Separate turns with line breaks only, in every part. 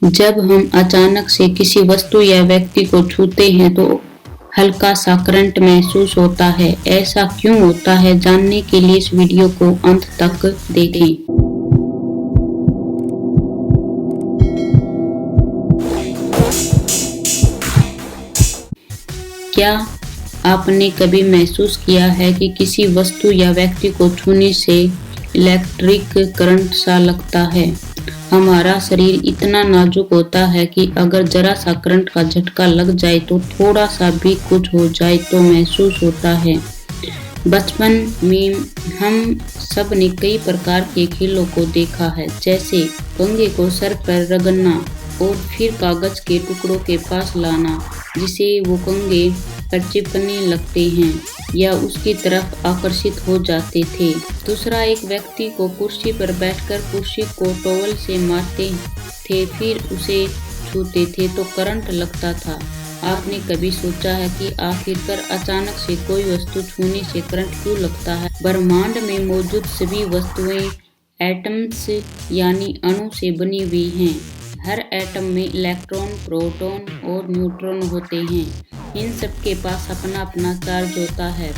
जब हम अचानक से किसी वस्तु या व्यक्ति को छूते हैं तो हल्का सा करंट महसूस होता है। ऐसा क्यों होता है, जानने के लिए इस वीडियो को अंत तक देखें। क्या आपने कभी महसूस किया है कि किसी वस्तु या व्यक्ति को छूने से इलेक्ट्रिक करंट सा लगता है? हमारा शरीर इतना नाजुक होता है कि अगर जरा सा करंट का झटका लग जाए तो थोड़ा सा भी कुछ हो जाए तो महसूस होता है। बचपन में हम सब ने कई प्रकार के खेलों को देखा है, जैसे कंघे को सर पर रगड़ना और फिर कागज के टुकड़ों के पास लाना जिसे वो कंघे पर चिपकने लगते हैं या उसकी तरफ आकर्षित हो जाते थे। दूसरा, एक व्यक्ति को कुर्सी पर बैठकर कुर्सी को टॉवल से मारते थे, फिर उसे छूते थे तो करंट लगता था। आपने कभी सोचा है कि आखिरकार अचानक से कोई वस्तु छूने से करंट क्यों लगता है? ब्रह्मांड में मौजूद सभी वस्तुएं एटम्स यानी अणु से बनी हुई हैं। हर एटम में इलेक्ट्रॉन, प्रोटॉन और न्यूट्रॉन होते हैं। इन सब के पास अपना अपना चार्ज होता है।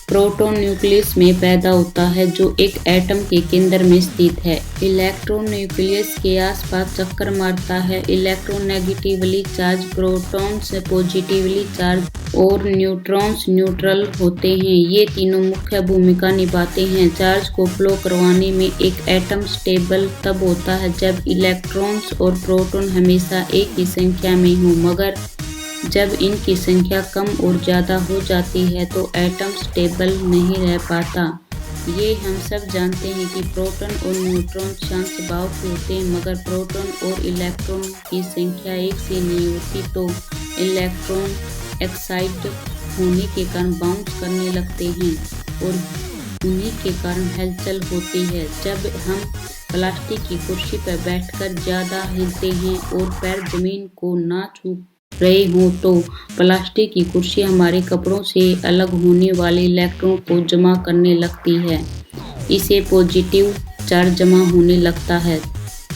प्रोटॉन न्यूक्लियस में पैदा होता है जो एक एटम के केंद्र में स्थित है। इलेक्ट्रॉन न्यूक्लियस के आसपास चक्कर मारता है। Electron negatively charge, protons positively charge और न्यूट्रॉन्स न्यूट्रल होते हैं। ये तीनों मुख्य भूमिका निभाते हैं। चार्ज को फ्लो करवाने में एक एटम स्टेबल तब होता है जब इलेक्ट्रॉन्स और प्रोटॉन हमेशा एक ही संख्या में हो, मगर जब इनकी संख्या कम और ज़्यादा हो जाती है तो एटम स्टेबल नहीं रह पाता। ये हम सब जानते हैं कि प्रोटॉन और न्यूट्रॉन शांत स्वभाव के होते हैं, मगर प्रोटॉन और इलेक्ट्रॉन की संख्या एक से नहीं होती तो इलेक्ट्रॉन एक्साइट होने के कारण बाउंस करने लगते हैं और उन्हीं के कारण हलचल होती है। जब हम प्लास्टिक की कुर्सी पर बैठकर ज़्यादा हिलते हैं और पैर जमीन को ना छू रहे हो तो प्लास्टिक की कुर्सी हमारे कपड़ों से अलग होने वाले इलेक्ट्रॉन को जमा करने लगती है। इसे पॉजिटिव चार्ज जमा होने लगता है।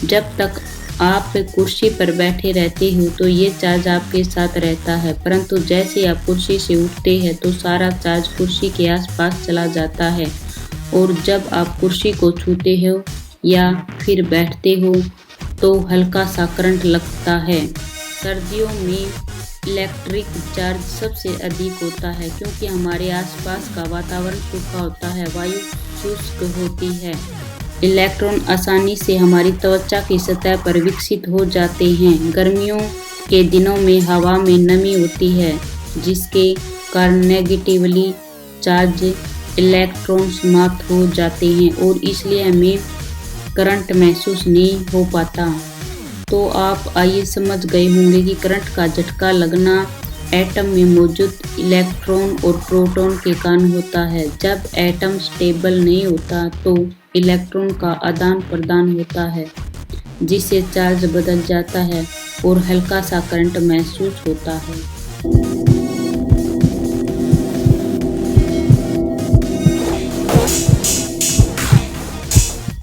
जब तक आप कुर्सी पर बैठे रहते हो तो ये चार्ज आपके साथ रहता है, परंतु जैसे आप कुर्सी से उठते हैं तो सारा चार्ज कुर्सी के आसपास चला जाता है और जब आप कुर्सी को छूते हो या फिर बैठते हो तो हल्का सा करंट लगता है। सर्दियों में इलेक्ट्रिक चार्ज सबसे अधिक होता है क्योंकि हमारे आसपास का वातावरण सूखा होता है, वायु शुष्क होती है। इलेक्ट्रॉन आसानी से हमारी त्वचा की सतह पर विकसित हो जाते हैं। गर्मियों के दिनों में हवा में नमी होती है जिसके कारण नेगेटिवली चार्ज इलेक्ट्रॉन समाप्त हो जाते हैं और इसलिए हमें करंट महसूस नहीं हो पाता। तो आप आइए समझ गए होंगे कि करंट का झटका लगना एटम में मौजूद इलेक्ट्रॉन और प्रोटॉन के कारण होता है। जब एटम स्टेबल नहीं होता तो इलेक्ट्रॉन का आदान प्रदान होता है जिससे चार्ज बदल जाता है और हल्का सा करंट महसूस होता है।